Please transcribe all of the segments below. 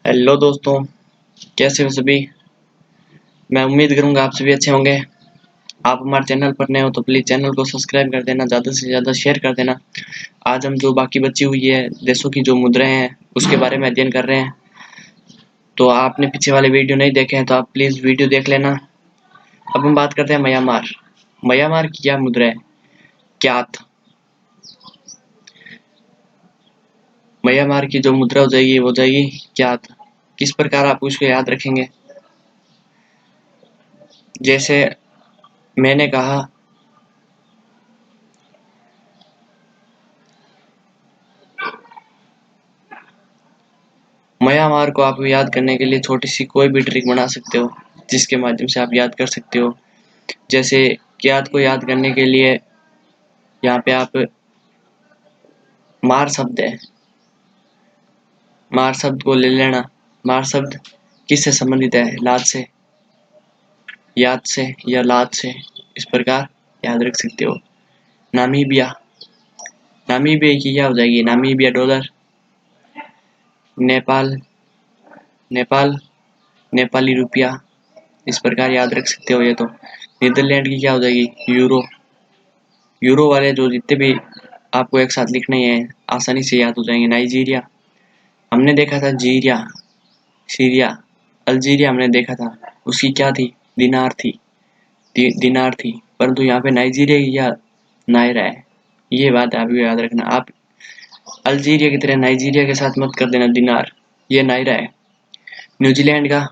Hello दोस्तों, कैसे हो सभी। मैं उम्मीद करूंगा आप सभी अच्छे होंगे। आप हमारे चैनल पर नए हो तो प्लीज़ चैनल को सब्सक्राइब कर देना, ज़्यादा से ज़्यादा शेयर कर देना। आज हम जो बाकी बची हुई है देशों की जो मुद्राएं हैं उसके बारे में अध्ययन कर रहे हैं। तो आपने पीछे वाले वीडियो नहीं देखे हैं तो आप प्लीज़ वीडियो देख लेना। अब हम बात करते हैं म्यांमार। म्यांमार की क्या मुद्रा है? क्यात। म्यांमार की जो मुद्रा हो जाएगी वो जाएगी क्यात। किस प्रकार आप उसको याद रखेंगे? जैसे मैंने कहा, म्यांमार को आप याद करने के लिए छोटी सी कोई भी ट्रिक बना सकते हो जिसके माध्यम से आप याद कर सकते हो। जैसे क्यात को याद करने के लिए यहाँ पे आप मार शब्द है, मार शब्द को ले लेना। मार शब्द किससे संबंधित है? लात से, याद से या लात से। इस प्रकार याद रख सकते हो। नामीबिया। नामीबिया की क्या हो जाएगी? Namibia dollar. नेपाल। नेपाल नेपाली रुपया। इस प्रकार याद रख सकते हो ये तो। नीदरलैंड की क्या हो जाएगी? यूरो। यूरो वाले जो जितने भी आपको एक साथ लिखने हैं आसानी से याद हो जाएंगे। नाइजीरिया। हमने देखा था जीरिया, सीरिया, अल्जीरिया हमने देखा था। उसकी क्या थी? दिनार थी। दिनार थी। परंतु यहाँ पे नाइजीरिया की क्या? नायरा है। ये बात आप याद रखना। आप अल्जीरिया की तरह नाइजीरिया के साथ मत कर देना दिनार। ये नायरा है। न्यूजीलैंड का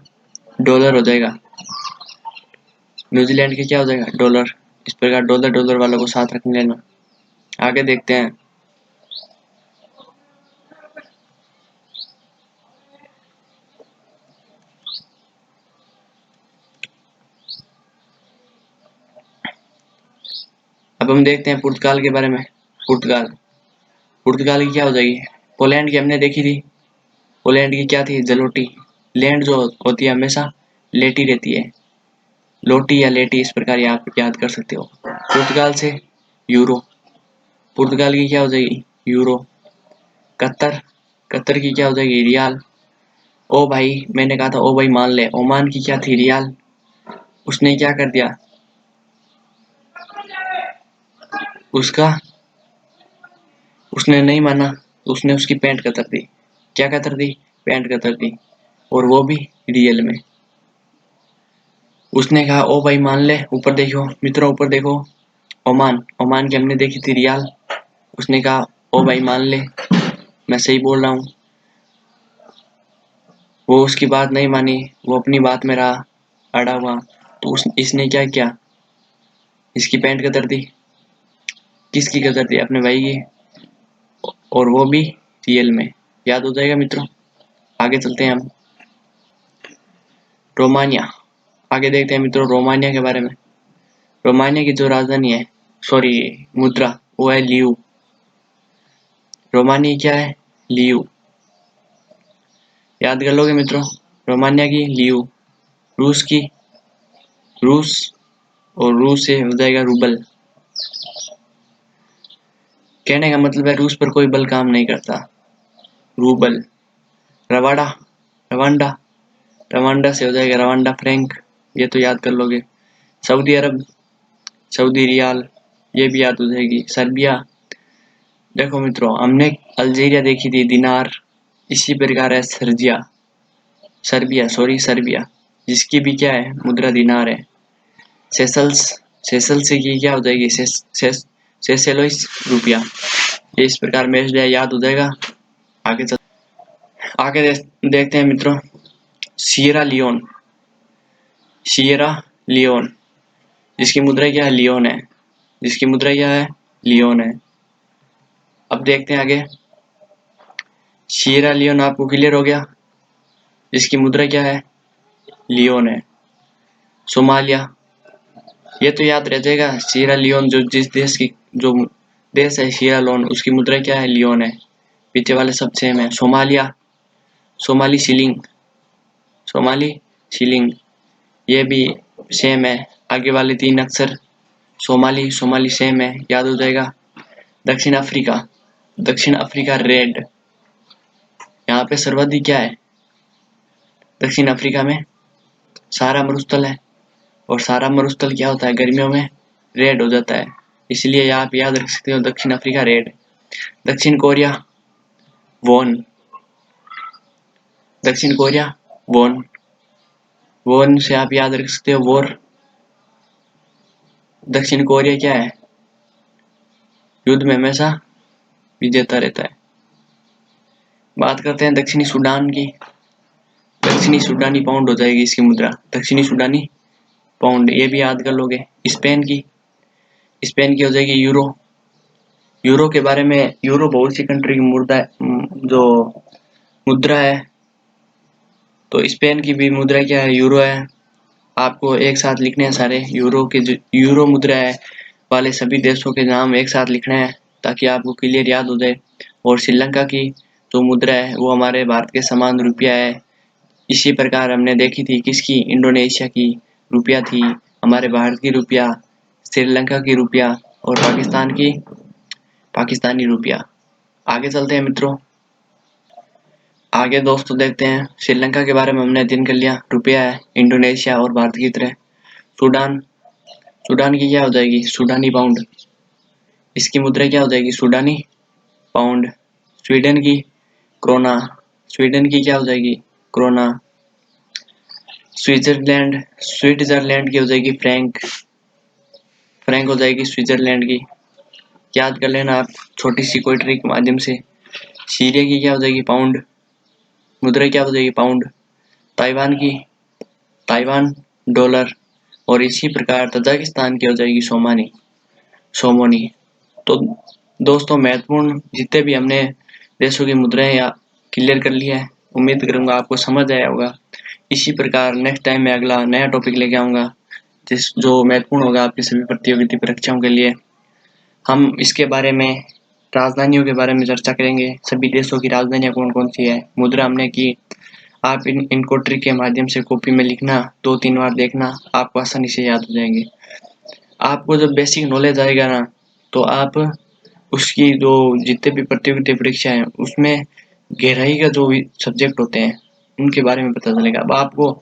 डॉलर हो जाएगा। न्यूजीलैंड के क्या हो जाएगा? डॉलर। इस प्रकार डॉलर डॉलर वालों को साथ रख लेना। आगे देखते हैं। अब हम देखते हैं पुर्तगाल के बारे में। पुर्तगाल। पुर्तगाल की क्या हो जाएगी? पोलैंड की हमने देखी थी। पोलैंड की क्या थी? जलोटी। लैंड जो होती है हमेशा लेटी रहती है। लोटी या लेटी, इस प्रकार आप याद कर सकते हो। पुर्तगाल से यूरो। पुर्तगाल की क्या हो जाएगी? यूरो। कतर। कतर की क्या हो जाएगी? रियाल। ओ भाई, मैंने कहा था ओ भाई मान ले। ओमान की क्या थी? रियाल। उसने क्या कर दिया? उसका उसने नहीं माना तो उसने उसकी पैंट कतर दी। क्या कतर दी? पैंट कतर दी। और वो भी रियल में। उसने कहा ओ भाई मान ले। ऊपर देखो मित्रों, ऊपर देखो। ओमान। ओमान की हमने देखी थी रियाल। उसने कहा ओ भाई मान ले, मैं सही बोल रहा हूँ। वो उसकी बात नहीं मानी, वो अपनी बात में रहा अड़ा हुआ। तो इसने क्या किया? इसकी पैंट कतर दी। किसकी कतर दी? अपने भाई की। और वो भी रियल में। याद हो जाएगा मित्रों। आगे चलते हैं हम। रोमानिया। आगे देखते हैं मित्रों रोमानिया के बारे में। रोमानिया की जो राजधानी है, सॉरी मुद्रा, वो है लियू। रोमानिया क्या है? लियू। याद कर लोगे मित्रों। रोमानिया की लियू। रूस की रूस। और रूस से हो जाएगा रूबल। कहने का मतलब है रूस पर कोई बल काम नहीं करता। रूबल। रवाडा। रवांडा। रवांडा से हो जाएगा रवांडा फ्रैंक। ये तो याद कर लोगे। Saudi Arab. Saudi riyal. ये भी याद हो जाएगी। सर्बिया। देखो मित्रों, हमने अल्जीरिया देखी थी दिनार। इसी प्रकार है सर्जिया, सर्बिया, सॉरी सर्बिया, जिसकी भी क्या है? मुद्रा दिनार है। सेशल्स। सेशल्स की क्या हो जाएगी? सेशेलोइस रुपया। ये इस प्रकार में याद हो जाएगा। आगे चल आगे देखते हैं मित्रों सियरा लियोन। सियरा लियोन, जिसकी मुद्रा क्या है? लियोन है। जिसकी मुद्रा क्या है? लियोन है। अब देखते हैं आगे। सियरा लियोन आपको क्लियर हो गया? जिसकी मुद्रा क्या है? लियोन है। सोमालिया। ये तो याद रह जाएगा। सियरा लियोन जो जिस देश की जो देश है सियरा लियोन, उसकी मुद्रा क्या है? लियोन है। पीछे वाले सब सेम है। Somalia. Somali shilling. Somali shilling, ये भी सेम है। आगे वाले तीन अक्षर सोमाली सोमाली सेम है, याद हो जाएगा। दक्षिण अफ्रीका। दक्षिण अफ्रीका रेड। यहाँ पे सर्वाधिक क्या है? दक्षिण अफ्रीका में सहारा मरुस्थल है, और सहारा मरुस्थल क्या होता है, गर्मियों में रेड हो जाता है, इसलिए आप याद रख सकते हो दक्षिण अफ्रीका रेड। दक्षिण कोरिया वॉन, दक्षिण कोरिया वॉन, वॉन से आप याद रख सकते हो वॉर। दक्षिण कोरिया क्या है, युद्ध में हमेशा विजेता रहता है। बात करते हैं दक्षिणी सूडान की। दक्षिणी सूडानी पाउंड हो जाएगी इसकी मुद्रा, दक्षिणी सूडानी पाउंड, ये भी याद कर लोगे। स्पेन की हो जाएगी यूरो। यूरो के बारे में, यूरो बहुत सी कंट्री की जो मुद्रा है, तो स्पेन की भी मुद्रा क्या है, यूरो है। आपको एक साथ लिखने हैं सारे यूरो के, जो यूरो मुद्रा है वाले सभी देशों के नाम एक साथ लिखने हैं ताकि आपको क्लियर याद हो जाए। और श्रीलंका की जो मुद्रा है वो हमारे भारत के समान रुपया है। इसी प्रकार हमने देखी थी किसकी, इंडोनेशिया की रुपया थी, हमारे भारत की रुपया, श्रीलंका की रुपया, और पाकिस्तान की पाकिस्तानी रुपया। आगे चलते हैं मित्रों, आगे दोस्तों देखते हैं। श्रीलंका के बारे में हमने अध्ययन कर लिया, रुपया है, इंडोनेशिया और भारत की तरह। सूडान, सूडान की क्या हो जाएगी, सूडानी पाउंड, इसकी मुद्रा क्या हो जाएगी, सूडानी पाउंड। स्वीडन की क्रोना, स्वीडन की क्या हो जाएगी, क्रोना। स्विट्जरलैंड, स्विट्जरलैंड की हो जाएगी फ्रैंक, फ्रैंक हो जाएगी स्विट्जरलैंड की। याद कर लेना आप छोटी सी कोई ट्रिक के माध्यम से। सीरिया की क्या हो जाएगी, पाउंड, मुद्रा क्या हो जाएगी, पाउंड। ताइवान की, ताइवान डॉलर, और इसी प्रकार तजाकिस्तान की हो जाएगी सोमानी, सोमोनी। तो दोस्तों महत्वपूर्ण जितने भी हमने देशों की मुद्राएं या क्लियर कर लिया है, उम्मीद करूंगा आपको समझ आया होगा। इसी प्रकार नेक्स्ट टाइम मैं अगला नया टॉपिक लेके आऊंगा जो महत्वपूर्ण होगा आपकी सभी प्रतियोगिता परीक्षाओं के लिए। हम इसके बारे में, राजधानियों के बारे में चर्चा करेंगे, सभी देशों की राजधानियां कौन कौन सी है, मुद्रा हमने की। आप इनको ट्रिक के माध्यम से कॉपी में लिखना, 2-3 बार देखना, आपको आसानी से याद हो जाएंगे। आपको जब बेसिक नॉलेज आएगा ना, तो आप उसकी जो जितने भी प्रतियोगिता परीक्षा है उसमें गहराई का जो सब्जेक्ट होते हैं उनके बारे में पता चलेगा। अब आपको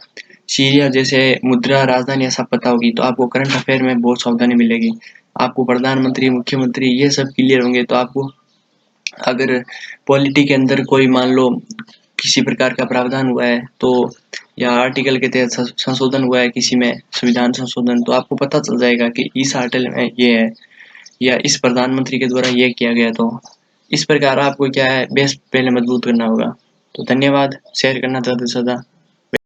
सीरिया जैसे मुद्रा, राजधानी सब पता होगी तो आपको करंट अफेयर में बहुत सावधानी मिलेगी। आपको प्रधानमंत्री, मुख्यमंत्री ये सब क्लियर होंगे तो आपको, अगर पॉलिटी के अंदर कोई मान लो किसी प्रकार का प्रावधान हुआ है तो, या आर्टिकल के तहत संशोधन हुआ है किसी में, संविधान संशोधन, तो आपको पता चल जाएगा कि इस आर्टिकल में ये है या इस प्रधानमंत्री के द्वारा ये किया गया। तो इस प्रकार आपको क्या है, बेस पहले मजबूत करना होगा। तो धन्यवाद, शेयर करना ज़्यादा से ज़्यादा।